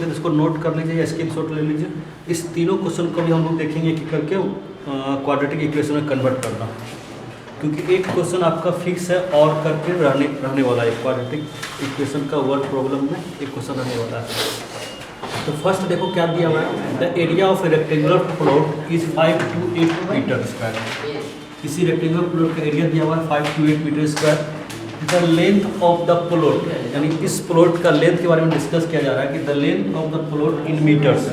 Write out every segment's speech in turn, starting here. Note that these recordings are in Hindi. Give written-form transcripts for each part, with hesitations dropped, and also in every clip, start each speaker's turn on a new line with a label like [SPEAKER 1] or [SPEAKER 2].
[SPEAKER 1] हैं तो इसको नोट कर लीजिए या स्क्रीनशॉट ले लीजिए। इस तीनों क्वेश्चन को भी हम लोग देखेंगे कि करके क्वाड्रेटिक इक्वेशन में कन्वर्ट करना, क्योंकि एक क्वेश्चन आपका फिक्स है और करके रहने वाला है। क्वाड्रेटिक इक्वेशन का वर्ड प्रॉब्लम में एक क्वेश्चन रहने वाला है। तो फर्स्ट देखो क्या दिया हुआ है, the area of a rectangular plot is 5 to 8 metre square. किसी रेक्टेंगुलर प्लॉट का एरिया दिया हुआ है 5 to 8 मीटर स्क्वायर। The length of the plot, यानी इस प्लॉट का लेंथ के बारे में डिस्कस किया जा रहा है कि the length of the plot in metres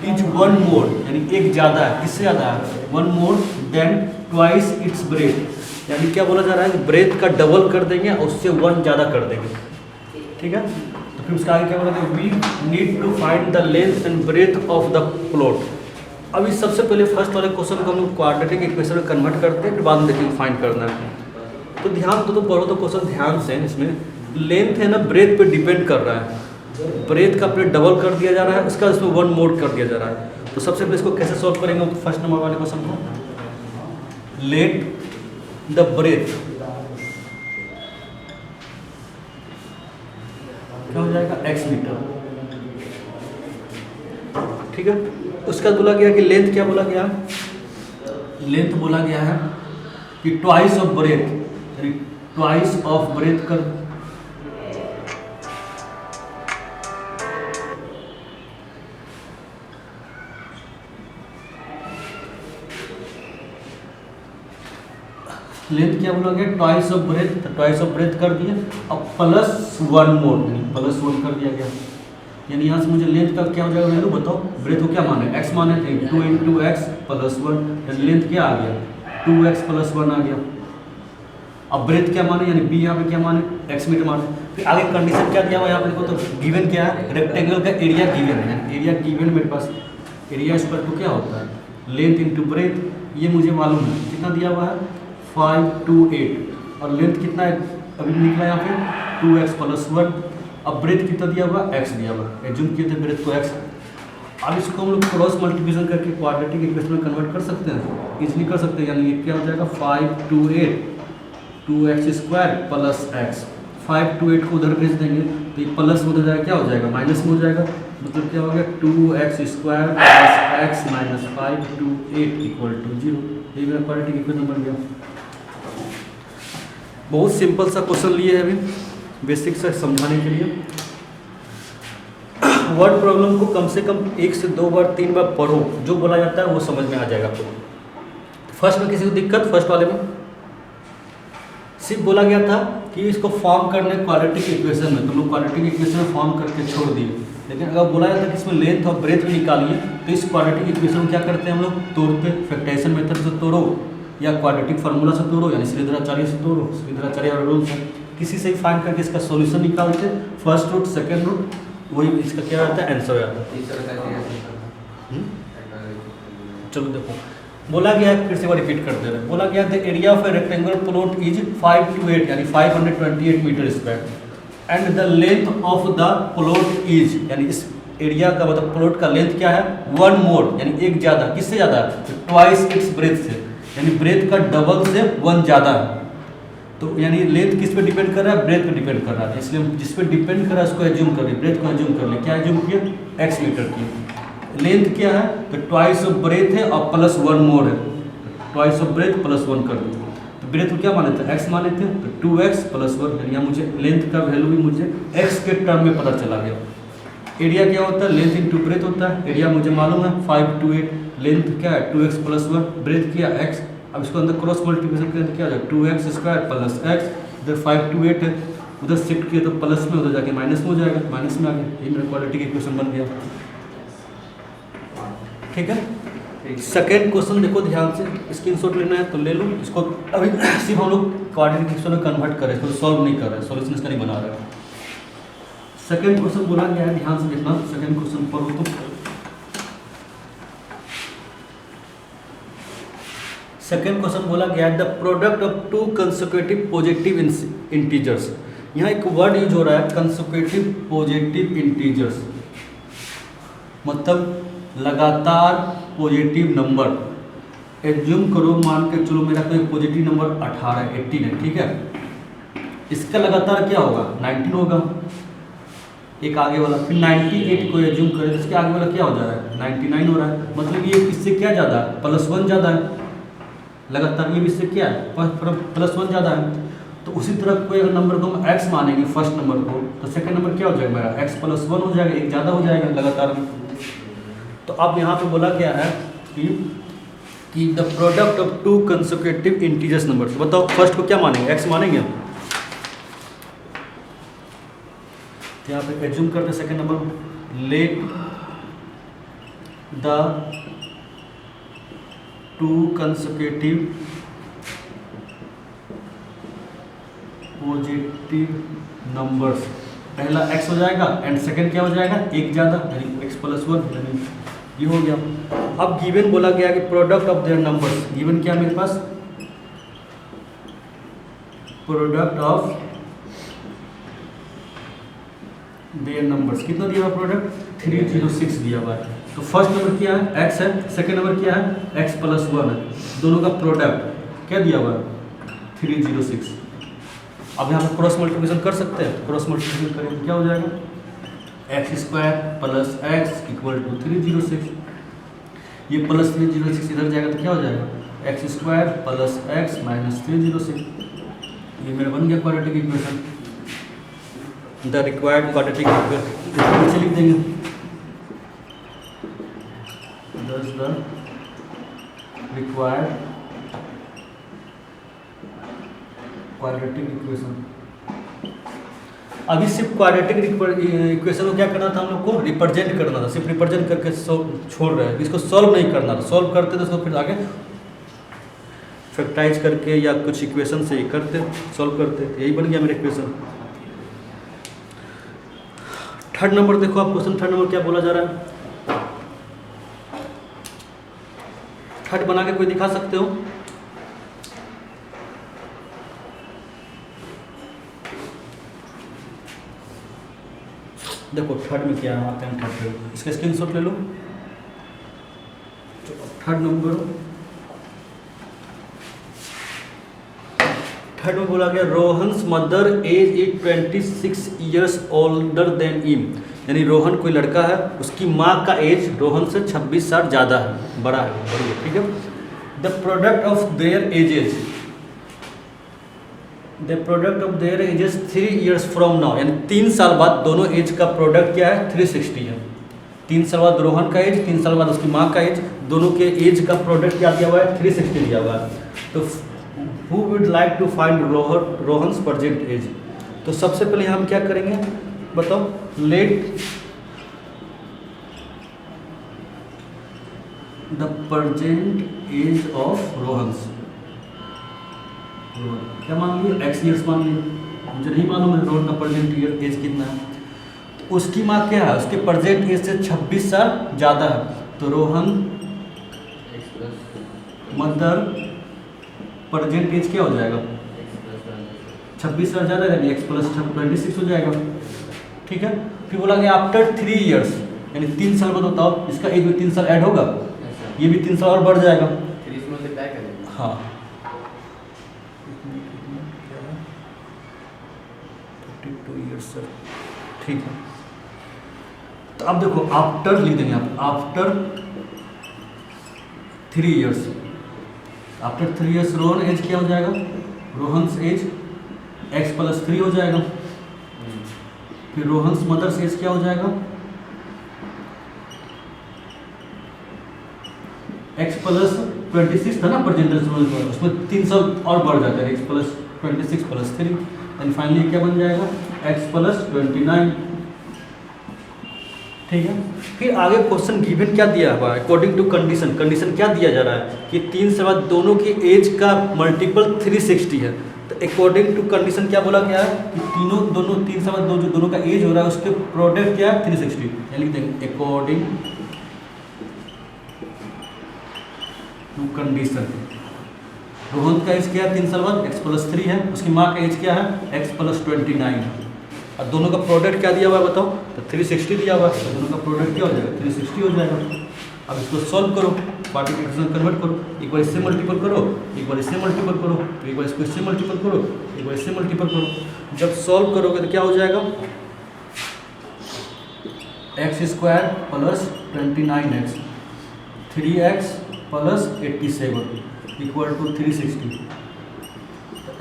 [SPEAKER 1] is 1 more, यानी एक ज़्यादा है, किससे ज़्यादा है, 1 more than twice its breadth. यानी क्या बोला जा रहा है, ब्रेथ का डबल कर देंगे और उससे 1 ज़्यादा कर देंगे। ठीक है, तो फिर उसका आगे क्या बोला था, we need to find the length and breadth of the plot. अभी सबसे पहले फर्स्ट वाले क्वेश्चन को हम लोग क्वाड्रेटिक इक्वेशन में कन्वर्ट करते हैं, फिर बाद में देखेंगे फाइंड करना है। तो ध्यान दो, तो पढ़ो तो क्वेश्चन ध्यान से। इसमें लेंथ है ना ब्रेथ पे डिपेंड कर रहा है, ब्रेथ का प्लेट डबल कर दिया जा रहा है, उसका इसमें 1 मोर कर दिया जा रहा है। तो सबसे पहले इसको कैसे सॉल्व करेंगे, तो फर्स्ट नंबर वाले क्वेश्चन को, लेट द ब्रेथ क्या हो जाएगा, x मीटर। ठीक है, उसका बोला गया कि लेंथ क्या बोला गया, लेंथ बोला गया है कि ट्वाइस ऑफ ब्रेथ, यानी ट्वाइस ऑफ ब्रेथ कर लेंथ क्या बोला गया, ट्वाइस ऑफ ब्रेथ, तो ट्वाइस ऑफ ब्रेथ कर दिया। अब प्लस 1 मोर, प्लस 1 कर दिया गया, यानी यहाँ से मुझे लेंथ का क्या हो जाएगा वैल्यू बताओ। ब्रेथ को क्या माने, x माने थे, 2 into x प्लस 1, यानी लेंथ क्या आ गया, 2x प्लस 1 आ गया। अब ब्रेथ क्या माने, यानी b यहाँ पे क्या माने, x मीटर माने। फिर आगे कंडीशन क्या दिया हुआ यहाँ पे देखो, तो गिवन क्या है, रेक्टेंगल का एरिया गिवन है, एरिया गिवन मेरे पास, एरिया स्क्वायर टू क्या होता है, लेंथ इंटू ब्रेथ, ये मुझे मालूम है कितना दिया हुआ है 5 to 8, और लेंथ कितना है अभी निकला यहाँ पे 2x प्लस 1। अब ब्रेथ कितना दिया हुआ, x दिया हुआ, एज्यूम किए थे ब्रेथ को x। अब इसको हम लोग क्रॉस मल्टीप्लिकेशन करके क्वाड्रेटिक इक्वेशन में कन्वर्ट कर सकते हैं, इजीली कर सकते हैं। यानी ये क्या हो जाएगा 5 to 8 2x square plus x, 5 to 8 को उधर भेज देंगे तो ये प्लस उधर जाएगा, क्या हो जाएगा माइनस में हो जाएगा, मतलब क्या हो गया 2x square plus x minus 5 to 8 equal to 0। ये मेरा क्वाड्रेटिक इक्वेशन बन गया। बहुत सिंपल सा क्वेश्चन लिए हैं अभी बेसिक से समझाने के लिए। वर्ड प्रॉब्लम को कम से कम 1 से 2 बार 3 बार पढ़ो, जो बोला जाता है वो समझ में आ जाएगा आपको। फर्स्ट में किसी को दिक्कत, फर्स्ट वाले में सिर्फ बोला गया था कि इसको फॉर्म करने क्वाड्रेटिक इक्वेशन में, तो लोग क्वाड्रेटिक इक्वेशन में फॉर्म करके छोड़ दिए। लेकिन अगर बोला जाता है कि इसमें लेंथ और ब्रेथ भी निकालिए, तो इस क्वाड्रेटिक इक्वेशन में क्या करते हैं हम लोग, तोड़ते, फैक्टराइजेशन मेथड से तोड़ो या क्वाड्रेटिक फार्मूला से तोड़ो, यानी श्रीधराचार्य से तोड़ो, श्रीधराचार्य और रूल्स है, किसी से ही फाइंड करके इसका सॉल्यूशन निकालते, फर्स्ट रूट सेकंड रूट, वही इसका क्या आता है, आंसर आता है। चलो देखो, बोला गया है, फिर से वो रिपीट कर दे रहे हैं, बोला गया the area of a rectangular plot is 5 to 8 यानी 528 metre square, and the length of the plot is, यानी इस एरिया का मतलब प्लॉट का लेंथ क्या है 1 मोर, यानी एक ज़्यादा, किससे ज़्यादा, ट्वाइस इट्स ब्रेथ से, यानी ब्रेथ का डबल से 1 ज़्यादा है। तो यानी लेंथ किस पे डिपेंड कर रहा है, ब्रेथ पे डिपेंड कर रहा है, इसलिए जिस पे डिपेंड कर रहा है उसको एज्यूम कर ले, ब्रेथ को एज्यूम कर ले, क्या एज्यूम किया, x मीटर की। लेंथ क्या है, तो ट्वाइस ऑफ ब्रेथ है और प्लस 1 मोर है, ट्वाइस ऑफ ब्रेथ प्लस 1 कर दिया। तो ब्रेथ को क्या माने थे, x माने थे, तो 2x प्लस 1, यानी यहाँ मुझे लेंथ का वैल्यू भी मुझे x के टर्म में पता चला गया। एरिया क्या होता है, लेंथ इंटू ब्रेथ होता है, एरिया मुझे मालूम है 5 to 8, लेंथ क्या है 2x प्लस 1, ब्रेथ किया x। अब इसको अंदर क्रॉस मल्टीप्लिकेशन करें तो क्या हो जाएगा 2x स्क्वायर प्लस x, इधर 5 to 8 है, उधर शिफ्ट किया तो प्लस में, उधर जाके माइनस में हो जाएगा, माइनस में आ गया, ये मेरा क्वाड्रेटिक इक्वेशन बन गया। ठीक है, सेकेंड क्वेश्चन देखो ध्यान से, स्क्रीनशॉट लेना है तो ले लो इसको। अभी सिर्फ हम लोग क्वाड्रेटिक इक्वेशन में कन्वर्ट कर रहे हैं, इसको सॉल्व नहीं कर रहे हैं, सॉल्यूशन इसका नहीं बना रहे हैं। सेकेंड क्वेश्चन बोला गया है, ध्यान से देखना, सेकेंड क्वेश्चन पढ़ो तो। सेकेंड क्वेश्चन बोला गया है the product of 2 consecutive positive integers. यहाँ एक वर्ड यूज हो रहा है कंसेक्यूटिव पॉजिटिव इंटीजर्स, मतलब लगातार पॉजिटिव नंबर। एज्यूम करो, मान के चलो मेरा कोई पॉजिटिव नंबर 18 है, ठीक है, इसका लगातार क्या होगा 19 होगा, एक आगे वाला, फिर 98 को एज्यूम करें तो इसके आगे वाला क्या हो जा रहा है, 99 हो रहा है, मतलब ये इससे क्या ज़्यादा है, +1 ज़्यादा है लगातार, ये भी इससे क्या है, +1 ज़्यादा है। तो उसी तरह कोई अगर नंबर को हम x मानेंगे फर्स्ट नंबर को, तो सेकंड नंबर क्या हो जाएगा मेरा, x +1 हो जाएगा, एक ज़्यादा हो जाएगा लगातार में। तो अब यहाँ पे बोला क्या है कि the product of 2 consecutive integers number. बताओ फर्स्ट को क्या मानेंगे, x मानेंगे। तो यहाँ पे एज्यूम करते second number, let the 2 consecutive positive numbers, पहला x हो जाएगा एंड सेकंड क्या हो जाएगा, एक ज़्यादा, यानी x +1, यानी ये हो गया। अब गिवन बोला गया कि product of their numbers, given क्या मेरे पास, प्रोडक्ट ऑफ देयर नंबर्स, कितना दिया हुआ प्रोडक्ट, 306 दिया हुआ है। तो फर्स्ट नंबर क्या है, x है, सेकंड नंबर क्या है, x +1 है, दोनों का प्रोडक्ट क्या दिया हुआ है, 306। अब यहाँ पर क्रॉस मल्टीप्लिकेशन कर सकते हैं, क्रॉस मल्टीप्लिकेशन करें तो क्या हो जाएगा, x² + x = 306, ये +306 इधर जाएगा तो क्या हो जाएगा, x² + x - 306, ये मेरा बन गया quadratic equation. The required quadratic equation नीचे लिख देंगे, thus the required quadratic equation. अभी सिर्फ क्वाड्रेटिक इक्वेशन को क्या करना था, हम लोग को रिप्रेजेंट करना था, सिर्फ रिप्रेजेंट करके छोड़ रहे हैं, इसको सॉल्व नहीं करना था। सॉल्व करते तो इसको फिर आगे फैक्टराइज करके या कुछ इक्वेशन से करते, सॉल्व करते, यही बन गया मेरा इक्वेशन। थर्ड नंबर देखो आप, क्वेश्चन थर्ड नंबर क्या बोला जा रहा है, थर्ड बना के कोई दिखा सकते हो, देखो थर्ड में क्या आते हैं, थर्ड पे इसका स्क्रीनशॉट ले लो। थर्ड नंबर, थर्ड में बोला गया Rohan's mother age is 26 years older than him, यानी रोहन कोई लड़का है, उसकी माँ का एज रोहन से 26 साल ज़्यादा है, बड़ा है, बड़ी है, ठीक है। The product of their edges, the product of their edges 3 years from now, यानी 3 साल बाद दोनों एज का प्रोडक्ट क्या है, 360 है। 3 साल बाद रोहन का एज, 3 साल बाद उसकी माँ का एज, दोनों के एज का प्रोडक्ट क्या दिया हुआ है, 360 दिया हुआ है। तो who would like to find Rohan's present age, तो सबसे पहले हम क्या करेंगे बताओ, let the present age of Rohan's, क्या मान लिए, x ईयर्स मान लिए, मुझे नहीं मालूम है रोहन का प्रेजेंट ईयर एज कितना है। तो उसकी माँ क्या है, उसके प्रेजेंट एज से 26 साल ज़्यादा है, तो रोहन मदर प्रेजेंट एज क्या हो जाएगा, 26 साल ज़्यादा, यानी x + 26 हो जाएगा, ठीक है। फिर बोला गया आफ्टर 3 ईयर्स, यानी 3 साल बाद बताओ इसका एज में 3 साल ऐड होगा, ये भी 3 साल और बढ़ जाएगा, हाँ 32 ईयर्स सर, ठीक है। तो अब देखो आफ्टर लिख देंगे आप, after 3 years, after 3 years Rohan age क्या हो जाएगा, रोहन्स एज x + 3 हो जाएगा। फिर रोहन्स मदर्स एज क्या हो जाएगा, x + 26 था ना प्रेजेंट, उसमें 3 साल और बढ़ जाता है, x + 26 + 3, एंड फाइनली क्या बन जाएगा, x + 29, ठीक है। फिर आगे क्वेश्चन गिवन क्या दिया हुआ है, अकॉर्डिंग टू कंडीशन, कंडीशन क्या दिया जा रहा है कि 3 साल बाद दोनों की एज का मल्टीपल 360 है। तो अकॉर्डिंग टू कंडीशन क्या बोला गया है कि दोनों 3 साल बाद जो दोनों का एज हो रहा है उसके प्रोडक्ट क्या है, 360, यानी लिख देंगे अकॉर्डिंग टू कंडीशन। रोहन का एज क्या है 3 साल बाद, x + 3 है, उसकी माँ का एज क्या है, x + 29, और दोनों का प्रोडक्ट क्या दिया हुआ है बताओ, तो 360 दिया हुआ है, तो दोनों का प्रोडक्ट क्या हो जाएगा, 360 हो जाएगा। अब इसको सॉल्व करो, क्वाड्रेटिक इक्वेशन कन्वर्ट करो, एक बार इससे मल्टीपल करो, एक बार इससे मल्टीपल करो, एक बार इसको इससे मल्टीपल करो, एक बार इससे मल्टीपल करो। जब सॉल्व करोगे तो क्या हो जाएगा, x square plus 29x, 3x plus 87 equal to 360,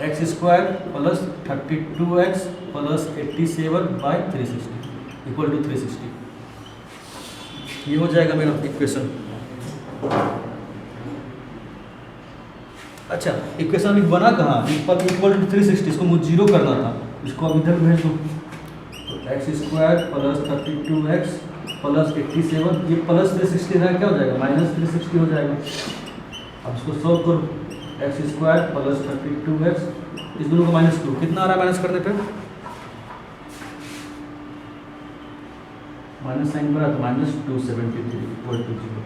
[SPEAKER 1] x square plus 32x plus 87 by 360 equal to 360। ये हो जाएगा मेरा इक्वेशन। अच्छा, इक्वेशन अभी बना कहाँ, इक्वल टू 360, इसको मुझे जीरो करना था, इसको अब इधर भेज दूँ। तो x square plus 32x plus 87, ये प्लस 360 है, क्या हो जाएगा माइनस 360 हो जाएगा। अब इसको सॉल्व करो, एक्स स्क्वायर प्लस 32x, इस दोनों को माइनस करो, कितना आ रहा है माइनस करने पे, माइनस साइन बना तो माइनस 273 इक्वल टू 0।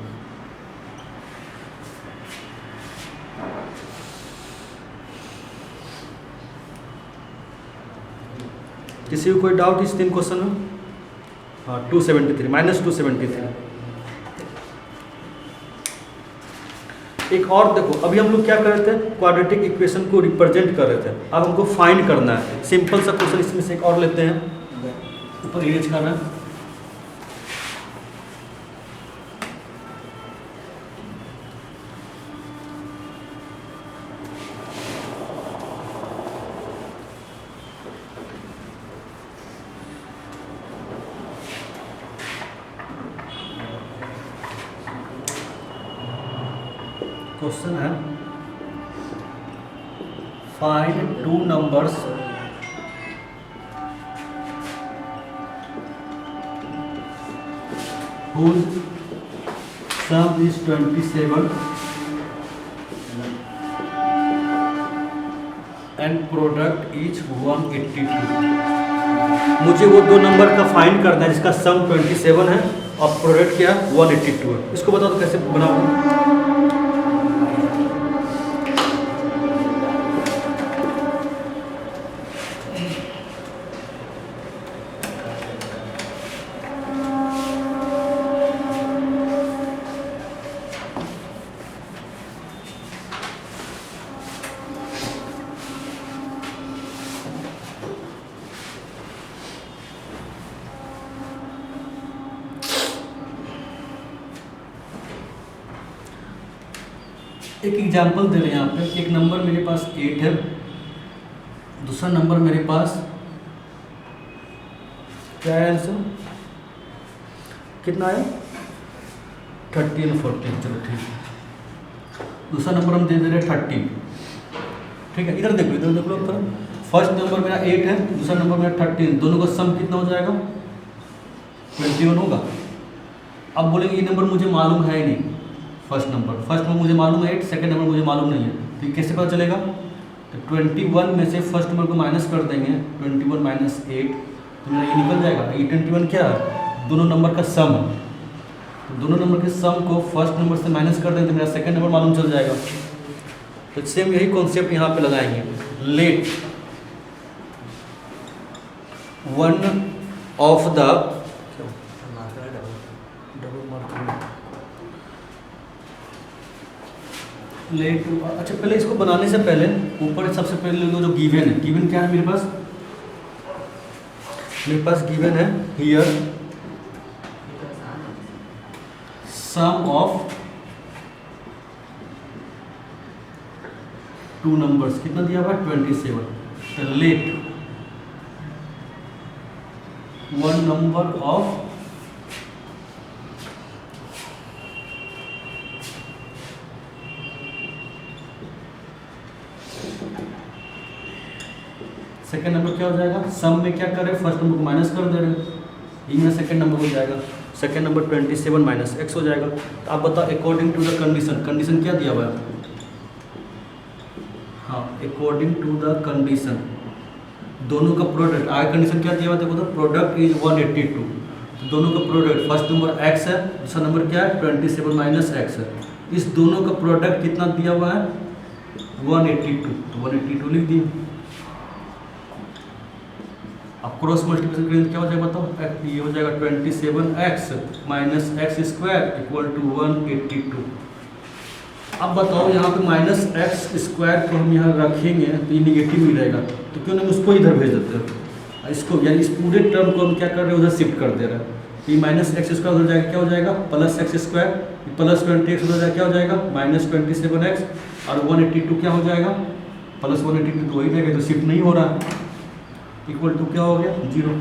[SPEAKER 1] किसी को कोई डाउट इस 3 क्वेश्चन में? हाँ, 273 माइनस 273। एक और देखो, अभी हम लोग क्या कर रहे थे, क्वाड्रेटिक इक्वेशन को रिप्रेजेंट कर रहे थे, अब हमको फाइंड करना है। सिंपल सा क्वेश्चन इसमें से एक और लेते हैं, ऊपर इरेज करना है। क्वेश्चन है find 2 numbers whose sum is 27 and product is 182। मुझे वो 2 नंबर का फाइंड करना है जिसका सम 27 है और प्रोडक्ट क्या है 182 है। इसको बताओ तो कैसे बनाऊँ। एक एग्जांपल दे रहे हैं यहाँ पे, एक नंबर मेरे पास 8 है, दूसरा नंबर मेरे पास क्या है आंसर, कितना है 13 14, चलो ठीक है। दूसरा नंबर हम दे रहे हैं 13, ठीक है। इधर देखो थोड़ा, फर्स्ट नंबर मेरा 8 है, दूसरा नंबर मेरा 13, दोनों का सम कितना हो जाएगा 21 होगा। अब बोलेंगे ये नंबर मुझे मालूम है ही नहीं, फर्स्ट नंबर मुझे मालूम है 8, सेकंड नंबर मुझे मालूम नहीं है, तो ये कैसे पता चलेगा। तो 21 में से फर्स्ट नंबर को माइनस कर देंगे, 21 माइनस 8, तो मेरा ये निकल जाएगा। ये 21 क्या है, दोनों नंबर का सम है, तो दोनों नंबर के सम को फर्स्ट नंबर से माइनस कर देंगे तो मेरा सेकंड नंबर मालूम चल जाएगा। तो सेम यही कॉन्सेप्ट यहाँ पे लगाएंगे। Let one of the let, अच्छा पहले इसको बनाने से पहले ऊपर सबसे पहले जो गिवन है, गिवन क्या है मेरे पास गिवन है हियर सम ऑफ 2 नंबर्स, कितना दिया हुआ 27। Let one number of second number क्या हो जाएगा, सम में क्या कर रहे हैं फर्स्ट नंबर को माइनस कर दे रहे हैं, ये मेरा सेकेंड नंबर हो जाएगा। सेकेंड नंबर 27 माइनस x हो जाएगा। तो आप बताओ according to the condition, condition क्या दिया हुआ है, हाँ अकॉर्डिंग टू द कंडीशन दोनों का प्रोडक्ट, आगे कंडीशन क्या दिया हुआ है देखो, तो प्रोडक्ट इज 182, तो दोनों का प्रोडक्ट फर्स्ट नंबर x है, दूसरा नंबर क्या है 27 माइनस x है, इस दोनों का प्रोडक्ट कितना दिया हुआ है 182, तो 182 लिख दिए। अब क्रॉस मल्टीप्लिकेशन करेंगे क्या हो जाएगा बताओ, ये हो जाएगा 27x minus x square equal to 182। अब बताओ यहाँ पे माइनस एक्स स्क्वायर को हम यहाँ रखेंगे तो ये निगेटिव ही रहेगा, तो क्यों नहीं उसको इधर भेज देते हैं, इसको यानी इस पूरे टर्म को हम क्या कर रहे हैं उधर शिफ्ट कर दे रहे हैं। ये माइनस एक्स स्क्वायर हो जाएगा, क्या हो जाएगा plus X square, plus 20x हो जाएगा, क्या हो जाएगा माइनस 27x, और 182 क्या हो जाएगा प्लस 182 तो वही रहेगा, तो शिफ्ट नहीं हो रहा है, इक्वल टू क्या हो गया 0।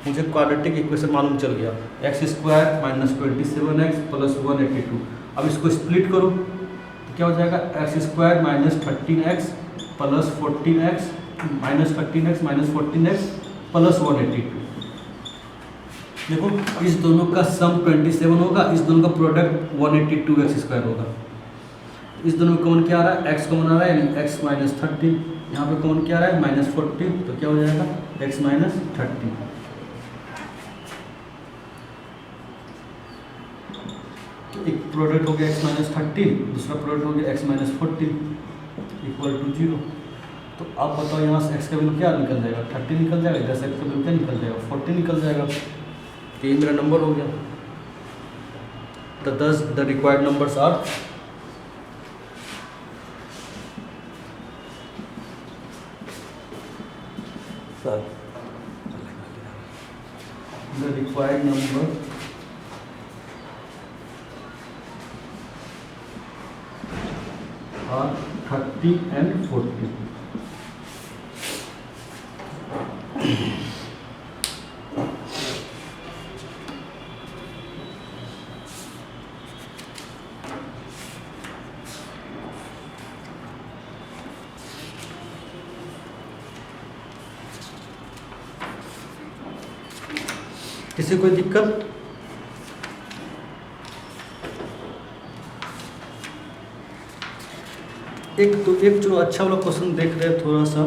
[SPEAKER 1] मुझे क्वाड्रेटिक इक्वेशन मालूम चल गया, x square minus 27x plus 182। अब इसको स्प्लिट करो तो क्या हो जाएगा x square minus 13x plus 14x minus 13x minus 14x plus 182। देखो इस दोनों का सम 27 होगा, इस दोनों का प्रोडक्ट 182x स्क्वायर होगा। इस दोनों में कौन क्या आ रहा है, x कौन आ रहा है, यानी x माइनस 30, यहाँ पे कौन क्या आ रहा है माइनस 40, तो क्या हो जाएगा x माइनस 30। एक प्रोडक्ट हो गया x माइनस 30, दूसरा प्रोडक्ट हो गया x माइनस 40 इक्वल टू 0। तो आप बताओ यहाँ से x का वैल्यू क्या निकल जाएगा 30 निकल जाएगा, इधर से x का वैल्यू क्या निकल जाएगा 40 निकल जाएगा। तो ये मेरा नंबर हो गया। तो thus the required numbers are the required number are 30 and 40। किसी कोई दिक्कत? एक जो अच्छा वाला क्वेश्चन देख रहे हैं थोड़ा सा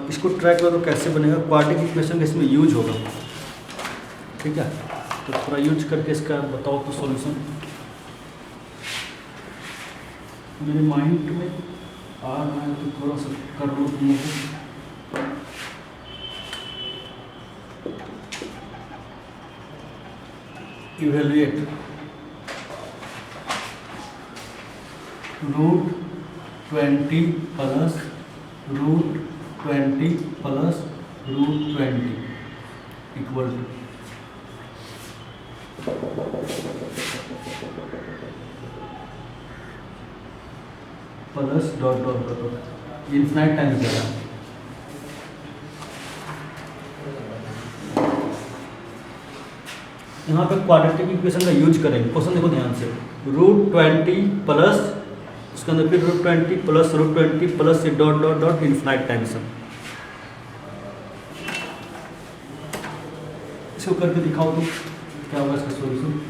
[SPEAKER 1] इसको ट्राई करो तो कैसे बनेगा, क्वाड्रेटिक इक्वेशन इसमें यूज होगा, ठीक है। तो थोड़ा यूज करके इसका बताओ तो सॉल्यूशन मेरे माइंड में आ रहा है, तो थोड़ा सा कर लो तुम लोग। Evaluate root 20 plus root 20 plus root 20 equal to plus dot dot dot infinite time जाएगा। यहाँ पे क्वाड्रेटिक इक्वेशन का यूज करेंगे। क्वेश्चन देखो ध्यान से, रूट 20 प्लस उसके अंदर फिर रूट 20 प्लस रूट 20 प्लस ये dot dot dot infinite times. इसको करके दिखाओ तो क्या होगा इसका सॉल्यूशन।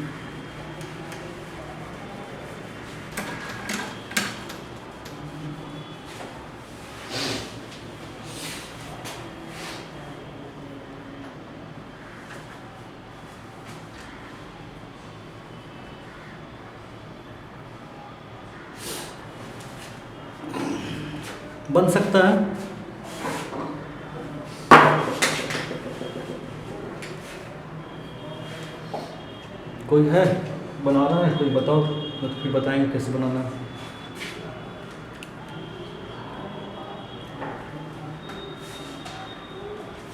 [SPEAKER 1] बन सकता है, कोई है बनाना है, कोई बताओ तो फिर बताएंगे कैसे बनाना है।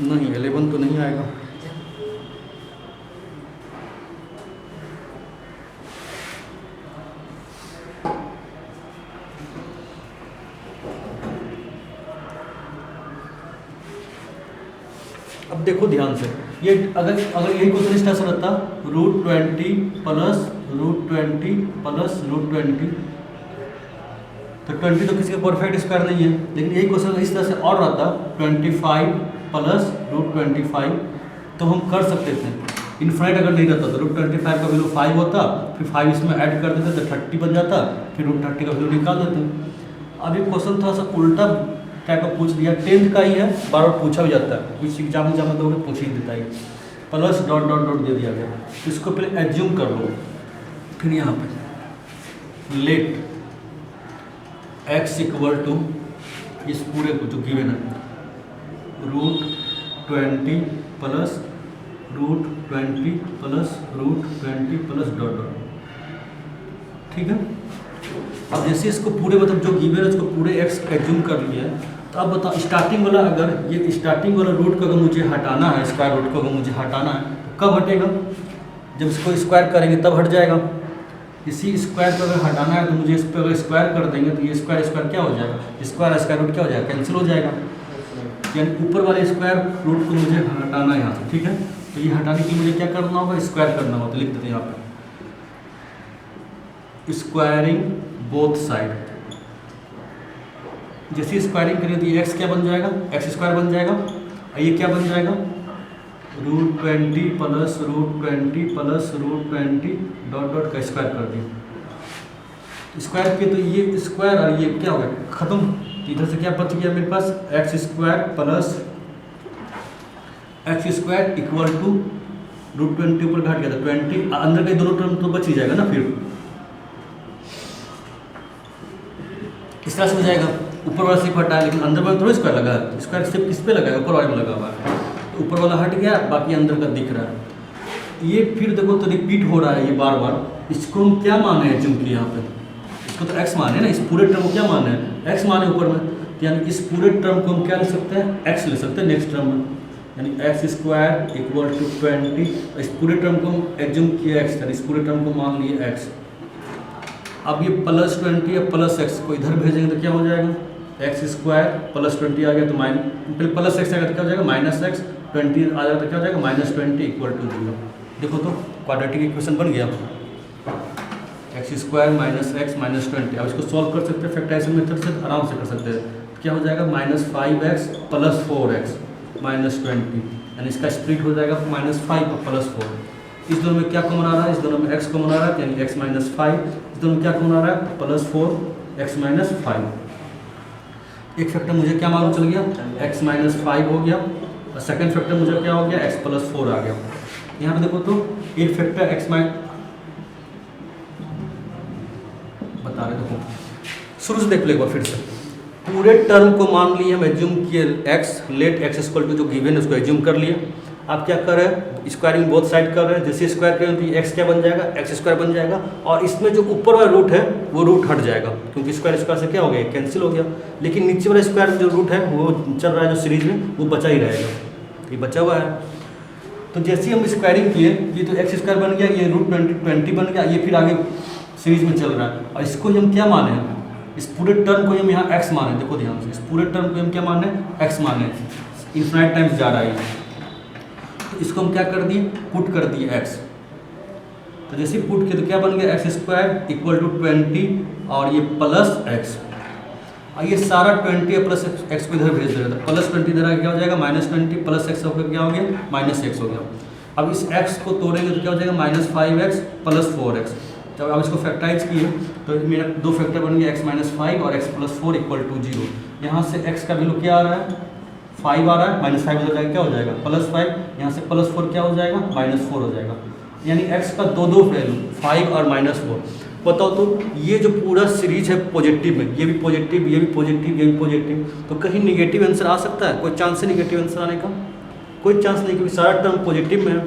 [SPEAKER 1] नहीं 11 तो नहीं आएगा। अब देखो ध्यान से, ये अगर यही क्वेश्चन इस तरह से रहता root 20 plus root 20 plus root 20, तो 20 तो किसी का परफेक्ट स्क्वायर नहीं है, लेकिन यही क्वेश्चन इस तरह से और रहता 25 प्लस रूट 25, तो हम कर सकते थे। इन्फिनाइट अगर नहीं रहता तो रूट 25 का वैल्यू 5 होता, फिर 5 इसमें ऐड कर देते तो 30 बन जाता, फिर रूट 30 का वैल्यू निकाल देते। अभी क्वेश्चन थोड़ा सा उल्टा टाइप का पूछ दिया, 10th का ही है, बार बार पूछा भी जाता है, कुछ एग्जाम में दोगे पूछ ही देता है। प्लस डॉट डॉट डॉट दे दिया गया, इसको पहले एज्यूम कर लो, फिर यहाँ पे लेट x इक्वल टू इस पूरे को जो गिवन है root 20 plus root 20 plus root 20 plus dot dot, ठीक है। अब जैसे इसको पूरे मतलब जो गिवन है उसको पूरे x एज्यूम कर लिया है, तो अब बताओ स्टार्टिंग वाला, अगर ये स्टार्टिंग वाला रूट को अगर मुझे हटाना है, स्क्वायर रूट को अगर मुझे हटाना है तो कब हटेगा, जब इसको स्क्वायर करेंगे तब हट जाएगा। इसी स्क्वायर को अगर हटाना है तो मुझे इस पर अगर स्क्वायर कर देंगे तो ये स्क्वायर स्क्वायर क्या हो जाएगा, स्क्वायर स्क्वायर रूट क्या हो जाएगा, कैंसिल हो जाएगा। यानी ऊपर वाले स्क्वायर रूट को मुझे हटाना है यहाँ से, ठीक है। तो ये हटाने के लिए मुझे क्या करना होगा, स्क्वायर करना होगा। तो लिख देते हैं यहाँ पे स्क्वायरिंग बोथ साइड। जैसे स्क्वायरिंग करेंगे तो ये एक्स क्या बन जाएगा, एक्स स्क्वायर बन जाएगा। और ये क्या बन जाएगा, √20 प्लस √20 प्लस √20 डॉट डॉट का स्क्वायर कर दिया। स्क्वायर किए तो ये स्क्वायर और ये क्या हो गया, खत्म। तो इधर से क्या बच गया मेरे पास, X square plus X square equal to √20 ऊपर घट गया था 20, अंदर के दोनों टर्म तो बच ही जाएगा ना। फिर इस तरह से हो जाएगा, ऊपर वाला सिर्फ हटा है लेकिन अंदर वाला थोड़ा स्क्वायर लगा है। स्क्वायर सिर्फ किस पे लगा है, ऊपर वाले में लगा हुआ है। तो ऊपर वाला हट गया, बाकी अंदर का दिख रहा है। ये फिर देखो तो रिपीट हो रहा है ये बार बार। इसको हम क्या माने हैं, चूंकि यहाँ पे इसको तो एक्स माने ना, इस पूरे टर्म को क्या माने हैं, एक्स माने ऊपर में। यानी इस पूरे टर्म को हम क्या ले सकते हैं, एक्स ले सकते हैं नेक्स्ट टर्म में। यानी एक्स स्क्वायर इक्वल टू 20, इस पूरे टर्म को हम एज्यूम किया एक्स, इस पूरे टर्म को मान लिए एक्स। अब ये प्लस 20 या प्लस एक्स को इधर भेजेंगे तो क्या हो जाएगा, एक्स स्क्वायर प्लस 20 आ गया तो फिर प्लस एक्स आएगा तो क्या हो जाएगा, माइनस एक्स। 20 आ जाएगा तो क्या हो जाएगा, -20 इक्वल टू 0। देखो तो क्वाड्रेटिक इक्वेशन बन गया, x square minus x minus 20। अब इसको सॉल्व कर सकते हैं फैक्टराइजेशन मेथड से, आराम से कर सकते हैं। क्या हो जाएगा, -5x प्लस 4x माइनस 20। यानी इसका स्प्लिट हो जाएगा -5 और +4। इस दोनों में क्या कॉमन आ रहा है, इस दोनों में x कॉमन आ रहा है, यानी x माइनस 5। इस दोनों में क्या कॉमन आ रहा है, +4 x माइनस 5। एक फैक्टर मुझे क्या मालूम चल गया, x माइनस 5 हो गया। और सेकंड फैक्टर मुझे क्या हो गया, x प्लस 4 आ गया। यहाँ पे देखो तो एक फैक्टर x माइनस बता रहे, देखो शुरू से देख लो एक बार फिर से। पूरे टर्म को मान लिए हम, एज्यूम किए x, let x equal to जो गिवन है उसको एज्यूम कर लिए। आप क्या कर रहे हैं, स्क्वायरिंग बोथ साइड कर रहे हैं। जैसे स्क्वायर करें तो x क्या बन जाएगा, एक्स स्क्वायर बन जाएगा। और इसमें जो ऊपर वाला रूट है वो रूट हट जाएगा, क्योंकि स्क्वायर स्क्वायर से क्या हो गया, कैंसिल हो गया। लेकिन नीचे वाला स्क्वायर जो रूट है वो चल रहा है जो सीरीज में, वो बचा ही रहेगा, ये बचा हुआ है। तो जैसे हम स्क्वायरिंग किए, ये तो एक्स स्क्वायर बन गया, ये √20 बन गया, ये फिर आगे सीरीज में चल रहा है। और इसको हम क्या माने हैं, इस पूरे टर्म को हम यहाँ x माने। देखो ध्यान से, इस पूरे टर्म को हम क्या माने, x माने। इन्फिनाइट टाइम्स जा रहा है, तो इसको हम क्या कर दिए, पुट कर दिए x। तो जैसे पुट किए तो क्या बन गया, एक्स स्क्वायर इक्वल टू 20 और ये प्लस x। और ये सारा 20 प्लस x को इधर भेज देगा, तो +20 इधर आगे क्या हो जाएगा, -20 प्लस x होकर क्या हो गया, -x हो गया। अब इस x को तोड़ेंगे तो क्या हो जाएगा, -5x प्लस 4x। जब आप इसको फैक्टराइज किए तो मेरा दो फैक्टर बन गया, x माइनस 5 और x प्लस 4 इक्वल टू 0। यहाँ से x का वैल्यू क्या आ रहा है, 5 आ रहा है, -5 हो जाएगा, क्या हो जाएगा, +5। यहाँ से +4 क्या हो जाएगा, -4 हो जाएगा। यानी x का दो वैल्यू 5 और -4। बताओ तो ये जो पूरा सीरीज है पॉजिटिव में, ये भी पॉजिटिव, ये भी पॉजिटिव, ये भी पॉजिटिव, तो कहीं निगेटिव आंसर आ सकता है, कोई चांस है निगेटिव आंसर आने का, कोई चांस नहीं, क्योंकि सारा टर्म पॉजिटिव में है।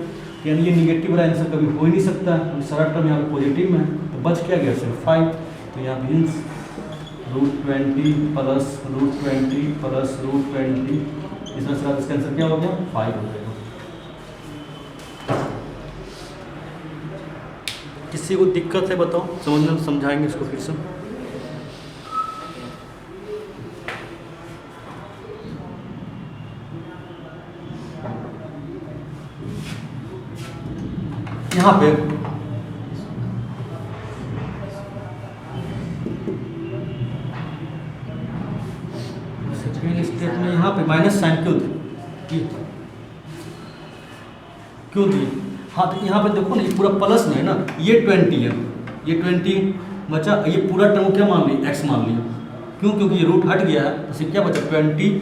[SPEAKER 1] यानी ये निगेटिव वाला आंसर कभी हो ही नहीं सकता है, सारा टर्म यहाँ पे पॉजिटिव में है। तो बच क्या गया, सिर्फ 5। तो यहाँ मीन्स √20 प्लस √20 प्लस √20, इस तरह से इसका आंसर क्या हो गया, 5 हो जाएगा। किसी को दिक्कत है बताओ, समझना, समझाएंगे इसको फिर से। यहाँ पे सेकेंड स्टेप में यहाँ पे माइनस साइन क्यों दी। हाँ तो यहाँ पे देखो ना, ये पूरा प्लस में है ना, ये 20 है, ये 20 बचा, ये पूरा टर्म क्या मान लिया, x मान लिया। क्यों, क्योंकि ये रूट हट गया है, तो सिर्फ क्या बचा 20।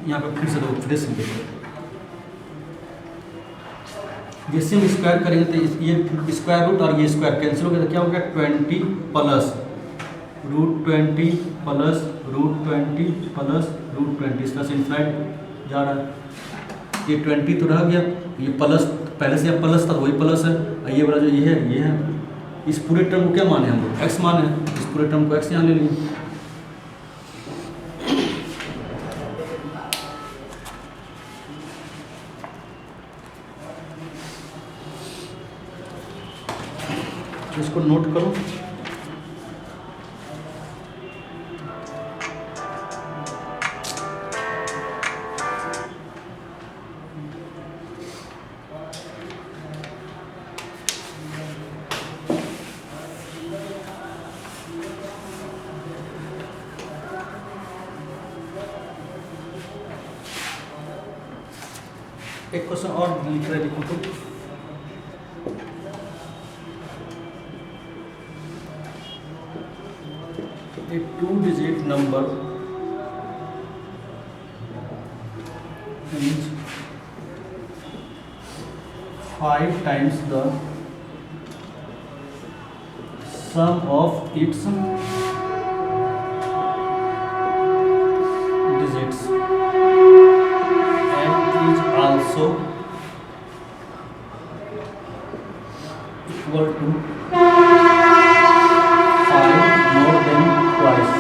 [SPEAKER 1] यहाँ पे फिर से देखो, फिर से देखो, जैसे हम स्क्वायर करेंगे तो ये स्क्वायर रूट और ये स्क्वायर कैंसिल हो गया, तो क्या हो गया, 20 प्लस √20 प्लस √20 प्लस √20। इस तरह से इनफाइनाइट जा रहा है। ये 20 तो रह गया, ये प्लस पहले से प्लस था, वही प्लस है। और ये वाला जो ये है, इस पूरे टर्म को क्या माने हम लोग, x माने। इस पूरे टर्म को x यहाँ ले लिए। इसको नोट करो। एक क्वेश्चन और लिख रहे लिखो तो a 2-digit number is 5 times the sum of its digits and is also equal to 5 more than twice.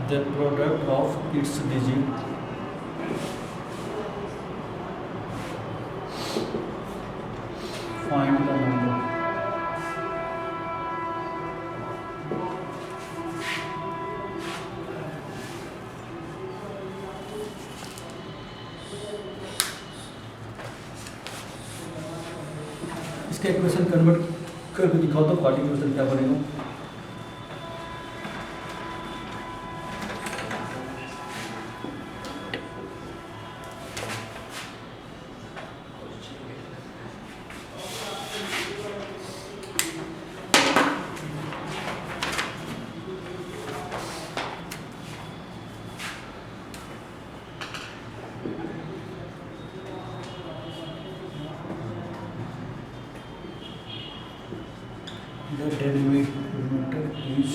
[SPEAKER 1] The product of its digit find the number. इसका इक्वेशन कन्वर्ट करके दिखाओ तो क्वाड्रेटिक इक्वेशन क्या बनेगा। The denominator is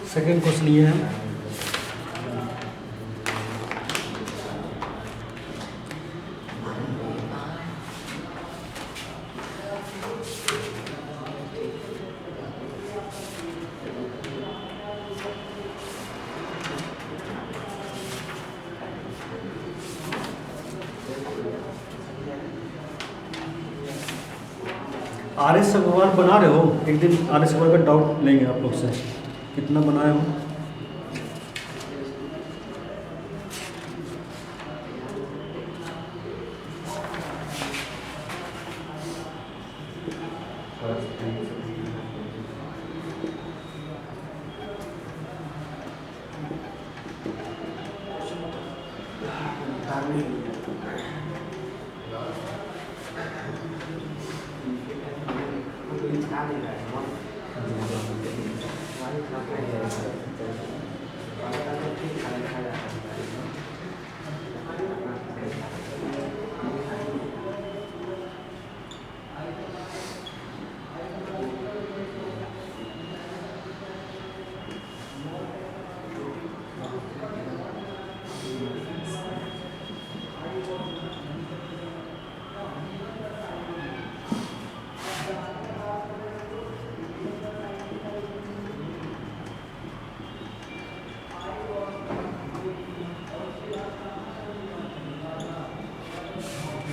[SPEAKER 1] second question ये है आर एस अग्रवाल बना रहे हो, एक दिन आर एस अग्रवाल का डाउट लेंगे आप लोग से, कितना बनाए हो।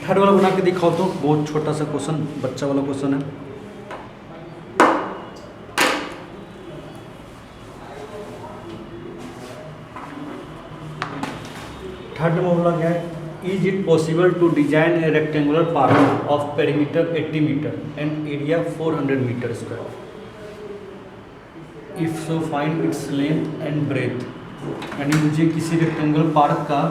[SPEAKER 1] थर्ड वाला बना के दिखाओ तो, बहुत छोटा सा क्वेश्चन, बच्चा वाला क्वेश्चन है। थर्ड नंबर बोला गया है, is it possible to design a rectangular park of perimeter 80 metre and area 400 metre square, if so find its length and breadth. यानी मुझे किसी रेक्टेंगुलर पार्क का